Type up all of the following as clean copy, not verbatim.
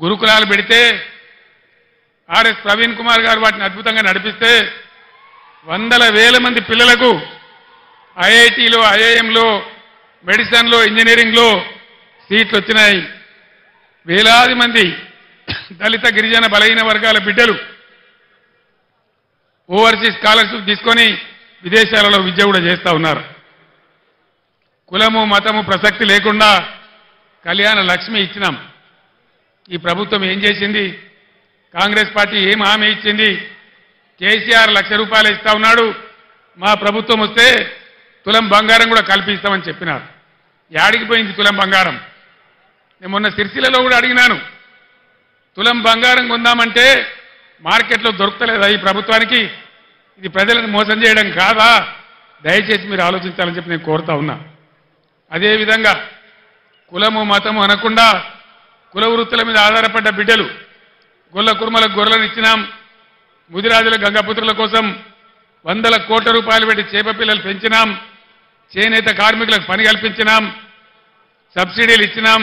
గురుకులాలు పెడితే ఆర్ఎస్ ప్రవీణ్ కుమార్ గారు వాటిని అద్భుతంగా నడిపిస్తే వందల వేల మంది పిల్లలకు ఐఐటీలో ఐఐఎంలో మెడిసిన్లో ఇంజనీరింగ్లో సీట్లు వచ్చినాయి. వేలాది మంది దళిత గిరిజన బలహీన వర్గాల బిడ్డలు ఓవర్సీస్ స్కాలర్షిప్ తీసుకొని విదేశాలలో విద్య కూడా చేస్తూ ఉన్నారు. కులము మతము ప్రసక్తి లేకుండా కళ్యాణ లక్ష్మి ఇచ్చినాం. ఈ ప్రభుత్వం ఏం చేసింది? కాంగ్రెస్ పార్టీ ఏం హామీ ఇచ్చింది? కేసీఆర్ ₹1,00,000 ఇస్తా ఉన్నాడు, మా ప్రభుత్వం వస్తే తులం బంగారం కూడా కల్పిస్తామని చెప్పినారు. యాడికి పోయింది తులం బంగారం? నేను మొన్న సిరిసిల్లలో కూడా అడిగినాను, తులం బంగారం కొందామంటే మార్కెట్లో దొరుకుతలేదా ఈ ప్రభుత్వానికి? ఇది ప్రజలను మోసం చేయడం కాదా? దయచేసి మీరు ఆలోచించాలని చెప్పి నేను కోరుతా ఉన్నా. అదేవిధంగా కులము మతము అనకుండా కుల వృత్తుల మీద ఆధారపడ్డ బిడ్డలు గొల్ల కుర్మలకు గొర్రెలను ఇచ్చినాం. ముదిరాజుల గంగపుత్రుల కోసం వందల కోట్ల రూపాయలు పెట్టి చేప పిల్లలు పెంచినాం. చేనేత కార్మికులకు పని కల్పించినాం. సబ్సిడీలు ఇచ్చినాం.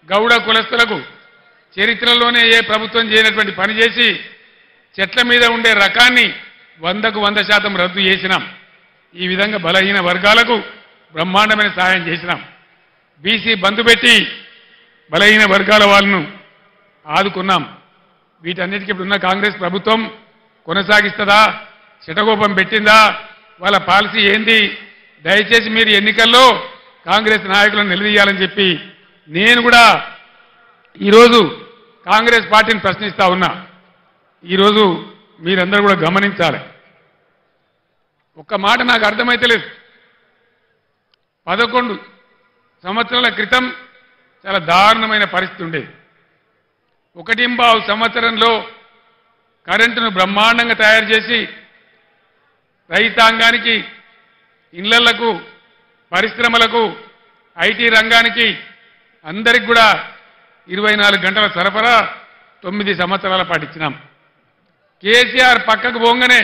గౌడ కులస్తులకు చరిత్రలోనే ఏ ప్రభుత్వం చేయనటువంటి పని చేసి చెట్ల మీద ఉండే రకాన్ని 100కు 100% రద్దు చేసినాం. ఈ విధంగా బలహీన వర్గాలకు బ్రహ్మాండమైన సహాయం చేసినాం. బీసీ బంధు పెట్టి బలహీన వర్గాల వాళ్ళను ఆదుకున్నాం. వీటన్నిటికీ ఇప్పుడున్న కాంగ్రెస్ ప్రభుత్వం కొనసాగిస్తుందా? శటగోపం పెట్టిందా? వాళ్ళ పాలసీ ఏంది? దయచేసి మీరు ఎన్నికల్లో కాంగ్రెస్ నాయకులను నిలదీయాలని చెప్పి నేను కూడా ఈరోజు కాంగ్రెస్ పార్టీని ప్రశ్నిస్తా ఉన్నా. ఈరోజు మీరందరూ కూడా గమనించాలి. ఒక్క మాట నాకు అర్థమైతలేదు. 11 సంవత్సరాల క్రితం చాలా దారుణమైన పరిస్థితి ఉండేది. 1.5 సంవత్సరంలో కరెంటును బ్రహ్మాండంగా తయారు చేసి రైతాంగానికి, ఇళ్లకు, పరిశ్రమలకు, ఐటీ రంగానికి అందరికి కూడా 24 గంటల సరఫరా 9 సంవత్సరాల పాటు ఇచ్చినాం. కేసీఆర్ పక్కకు పోగానే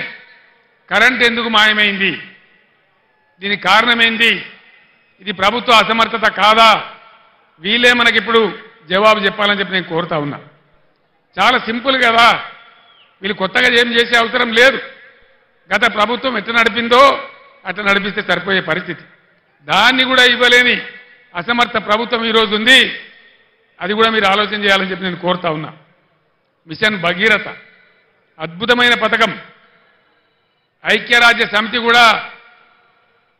కరెంట్ ఎందుకు మాయమైంది? దీనికి కారణమేంది? ఇది ప్రభుత్వ అసమర్థత కాదా? వీళ్ళే మనకిప్పుడు జవాబు చెప్పాలని చెప్పి నేను కోరుతా ఉన్నా. చాలా సింపుల్ కదా, వీళ్ళు కొత్తగా ఏం చేసే అవసరం లేదు. గత ప్రభుత్వం ఎట్లా నడిపిందో అట్లా నడిపిస్తే సరిపోయే పరిస్థితి. దాన్ని కూడా ఇవ్వలేని అసమర్థ ప్రభుత్వం ఈరోజు ఉంది. అది కూడా మీరు ఆలోచన చేయాలని చెప్పి నేను కోరుతా ఉన్నా. మిషన్ భగీరథ అద్భుతమైన పథకం. ఐక్యరాజ్య సమితి కూడా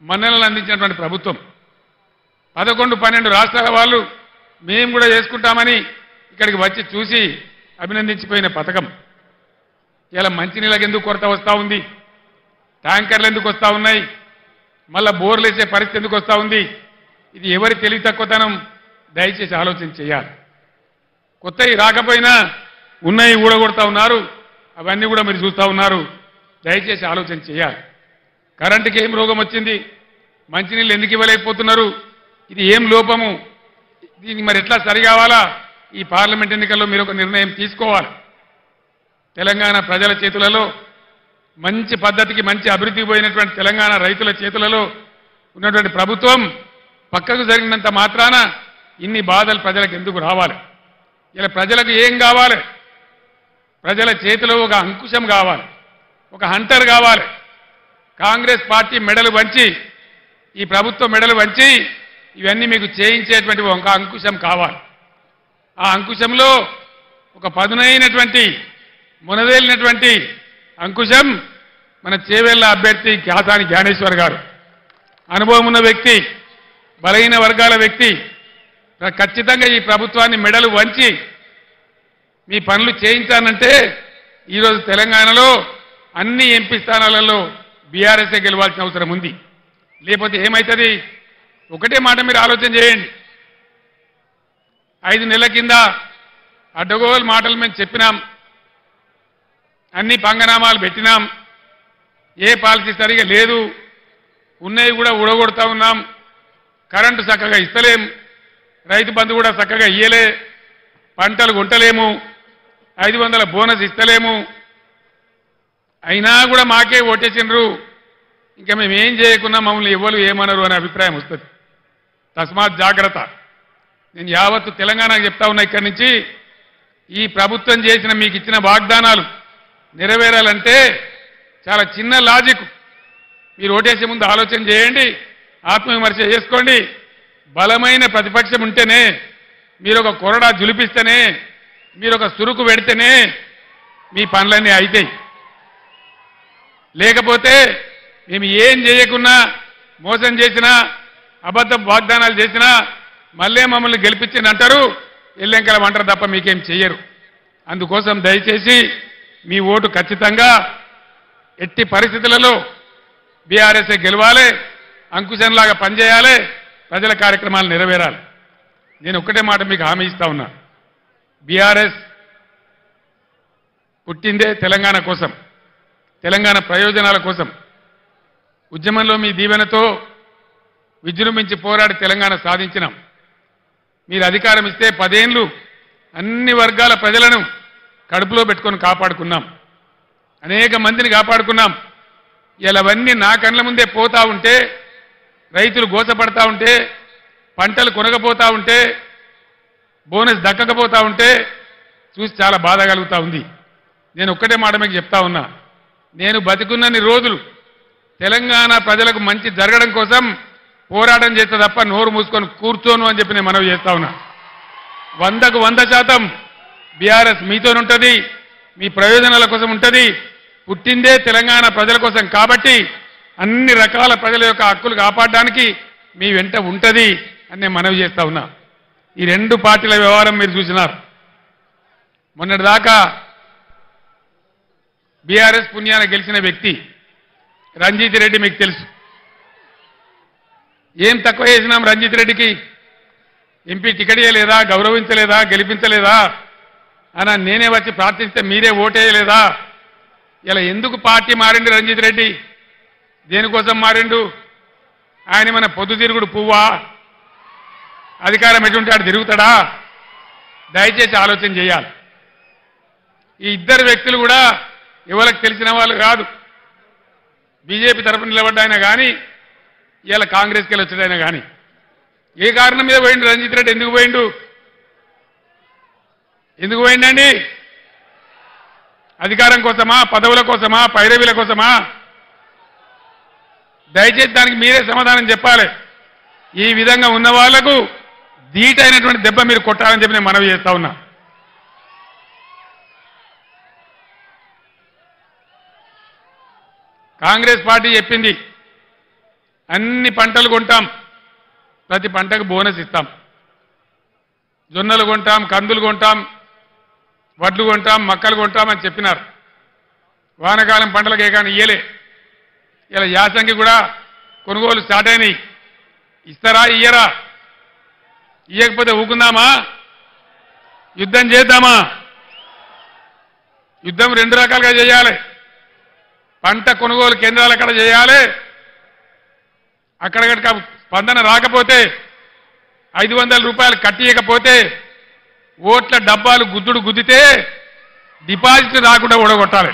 మన్ననలు అందించినటువంటి ప్రభుత్వం. 11-12 రాష్ట్రాల వాళ్ళు మేము కూడా చేసుకుంటామని ఇక్కడికి వచ్చి చూసి అభినందించిపోయిన పథకం. ఇలా మంచినీళ్ళకి ఎందుకు కొరత వస్తూ ఉంది? ట్యాంకర్లు ఎందుకు వస్తూ ఉన్నాయి? మళ్ళా బోర్లు వేసే పరిస్థితి ఎందుకు వస్తూ ఉంది? ఇది ఎవరి తెలివి తక్కువతనం? దయచేసి ఆలోచన చేయాలి. కొత్తవి రాకపోయినా ఉన్నాయి ఊడగొడతా ఉన్నారు. అవన్నీ కూడా మీరు చూస్తూ ఉన్నారు. దయచేసి ఆలోచన చేయాలి. కరెంటుకి ఏం రోగం వచ్చింది? మంచినీళ్ళు ఎందుకు ఇవ్వలేకపోతున్నారు? ఇది ఏం లోపము? దీనికి మరి ఎట్లా సరికావాలా? ఈ పార్లమెంట్ ఎన్నికల్లో మీరు ఒక నిర్ణయం తీసుకోవాలి. తెలంగాణ ప్రజల చేతులలో, మంచి పద్ధతికి మంచి అభివృద్ధికి పోయినటువంటి తెలంగాణ రైతుల చేతులలో ఉన్నటువంటి ప్రభుత్వం పక్కకు జరిగినంత మాత్రాన ఇన్ని బాధలు ప్రజలకు ఎందుకు రావాలి? ఇలా ప్రజలకు ఏం కావాలి? ప్రజల చేతిలో ఒక అంకుశం కావాలి, ఒక హంటర్ కావాలి. కాంగ్రెస్ పార్టీ మెడలు వంచి, ఈ ప్రభుత్వం మెడలు వంచి ఇవన్నీ మీకు చేయించేటువంటి ఒక అంకుశం కావాలి. ఆ అంకుశంలో ఒక పదునైనటువంటి, మునవేలినటువంటి అంకుశం మన చేవెళ్ల అభ్యర్థి క్యాసాని జ్ఞానేశ్వర్ గారు. అనుభవం ఉన్న వ్యక్తి, బలహీన వర్గాల వ్యక్తి. ఖచ్చితంగా ఈ ప్రభుత్వాన్ని మెడలు వంచి మీ పనులు చేయించానంటే ఈరోజు తెలంగాణలో అన్ని ఎంపీ స్థానాలలో బీఆర్ఎస్ఏ గెలవాల్సిన అవసరం ఉంది. లేకపోతే ఏమవుతుంది? ఒకటే మాట మీరు ఆలోచన చేయండి. 5 నెలల కింద అడ్డగోలు మాటలు మేము చెప్పినాం, అన్ని పంగనామాలు పెట్టినాం, ఏ పాలసీ సరిగా లేదు, ఉన్నవి కూడా ఊడగొడతా ఉన్నాం, కరెంటు చక్కగా ఇస్తలేం, రైతు బంధు కూడా చక్కగా ఇయ్యలే, పంటలు కొంటలేము, 500 బోనస్ ఇస్తలేము, అయినా కూడా మాకే ఓటేసిండ్రు, ఇంకా మేము ఏం చేయకున్నా మమ్మల్ని ఎవరు ఏమనరు అనే అభిప్రాయం వస్తుంది. తస్మాత్ జాగ్రత్త. నేను యావత్తు తెలంగాణకు చెప్తా ఉన్నా, ఇక్కడి నుంచి ఈ ప్రభుత్వం చేసిన మీకు ఇచ్చిన వాగ్దానాలు నెరవేరాలంటే చాలా చిన్న లాజిక్. మీరు ఓటేసే ముందు ఆలోచన చేయండి, ఆత్మవిమర్శ చేసుకోండి. బలమైన ప్రతిపక్షం ఉంటేనే, మీరు ఒక కొరడా జులిపిస్తేనే, మీరు ఒక సురుకు పెడితేనే మీ పనులన్నీ అవుతాయి. లేకపోతే మేము ఏం చేయకున్నా, మోసం చేసినా, అబద్ధ వాగ్దానాలు చేసినా మళ్ళీ మమ్మల్ని గెలిపించండి అంటారు, ఎల్లెంకలం అంటారు తప్ప మీకేం చెయ్యరు. అందుకోసం దయచేసి మీ ఓటు ఖచ్చితంగా ఎట్టి పరిస్థితులలో బీఆర్ఎస్ఏ గెలవాలి, అంకుశంలాగా పనిచేయాలి, ప్రజల కార్యక్రమాలు నెరవేరాలి. నేను ఒక్కటే మాట మీకు హామీ ఇస్తా ఉన్నా, బీఆర్ఎస్ పుట్టిందే తెలంగాణ కోసం, తెలంగాణ ప్రయోజనాల కోసం. ఉద్యమంలో మీ దీవెనతో విజృంభించి పోరాడి తెలంగాణ సాధించినాం. మీరు అధికారం ఇస్తే 10 ఏళ్లు అన్ని వర్గాల ప్రజలను కడుపులో పెట్టుకొని కాపాడుకున్నాం, అనేక మందిని కాపాడుకున్నాం. ఇలా అవన్నీ నా కళ్ళ ముందే పోతా ఉంటే, రైతులు గోసపడతా ఉంటే, పంటలు కొనకపోతా ఉంటే, బోనస్ దక్కకపోతా ఉంటే చూసి చాలా బాధ కలుగుతూ ఉంది. నేను ఒక్కటే మాట మీకు చెప్తా ఉన్నా, నేను బతికున్నన్ని రోజులు తెలంగాణ ప్రజలకు మంచి జరగడం కోసం పోరాటం చేస్తే తప్ప నోరు మూసుకొని కూర్చోను అని చెప్పి నేను మనవి చేస్తా ఉన్నా. 100కు 100% బీఆర్ఎస్ మీతోనుంటుంది, మీ ప్రయోజనాల కోసం ఉంటుంది. పుట్టిందే తెలంగాణ ప్రజల కోసం కాబట్టి అన్ని రకాల ప్రజల యొక్క హక్కులు కాపాడడానికి మీ వెంట ఉంటుంది అని నేను మనవి చేస్తా ఉన్నా. ఈ 2 పార్టీల వ్యవహారం మీరు చూసినారు. మొన్నటిదాకా బీఆర్ఎస్ పుణ్యాన గెలిచిన వ్యక్తి రంజిత్ రెడ్డి మీకు తెలుసు. ఏం తక్కువ చేసినాం రంజిత్ రెడ్డికి? ఎంపీ టికెట్ ఇవ్వలేదా, గౌరవించలేదా, గెలిపించలేదా అని నేనే వచ్చి ప్రార్థిస్తే మీరే ఓటేయలేదా? ఇలా ఎందుకు పార్టీ మారిండు రంజిత్ రెడ్డి? దేనికోసం మారిండు? ఆయన మన పొద్దుతిరుగుడు పువ్వా? అధికారం ఎటువంటి ఆడు తిరుగుతాడా? దయచేసి ఆలోచన చేయాలి. ఈ 2 వ్యక్తులు కూడా ఎవరికి తెలిసిన వాళ్ళు కాదు. బీజేపీ తరఫున నిలబడ్డాయినా కానీ, ఇలా కాంగ్రెస్కి వెళ్ళి వచ్చాడైనా కానీ, ఏ కారణం మీద పోయిండు రంజిత్ రెడ్డి? ఎందుకు పోయిండు? ఎందుకు పోయిండండి? అధికారం కోసమా, పదవుల కోసమా, పైరవీల కోసమా? దయచేసి దానికి మీరే సమాధానం చెప్పాలి. ఈ విధంగా ఉన్న వాళ్లకు ధీటైనటువంటి దెబ్బ మీరు కొట్టాలని చెప్పి నేను మనవి చేస్తా ఉన్నా. కాంగ్రెస్ పార్టీ చెప్పింది అన్ని పంటలు కొంటాం, ప్రతి పంటకు బోనస్ ఇస్తాం. జొన్నలు కొంటాం, కందులు కొంటాం, వడ్లు కొంటాం, మక్కలు కొంటాం అని చెప్పినారు. వానకాలం పంటలకు ఏకాని ఇయ్యలే. ఇలా యాసంగి కూడా కొనుగోలు స్టార్ట్ అయినాయి. ఇస్తారా, ఇయ్యరా? ఇయ్యకపోతే ఊకుందామా? యుద్ధం చేద్దామా? యుద్ధం 2 రకాలుగా చేయాలి. పంట కొనుగోలు కేంద్రాలు అక్కడ చేయాలి. అక్కడ స్పందన రాకపోతే 500 రూపాయలు కట్టియకపోతే ఓట్ల డబ్బాలు గుద్దుడు గుద్దితే డిపాజిట్ రాకుండా ఓడగొట్టాలి.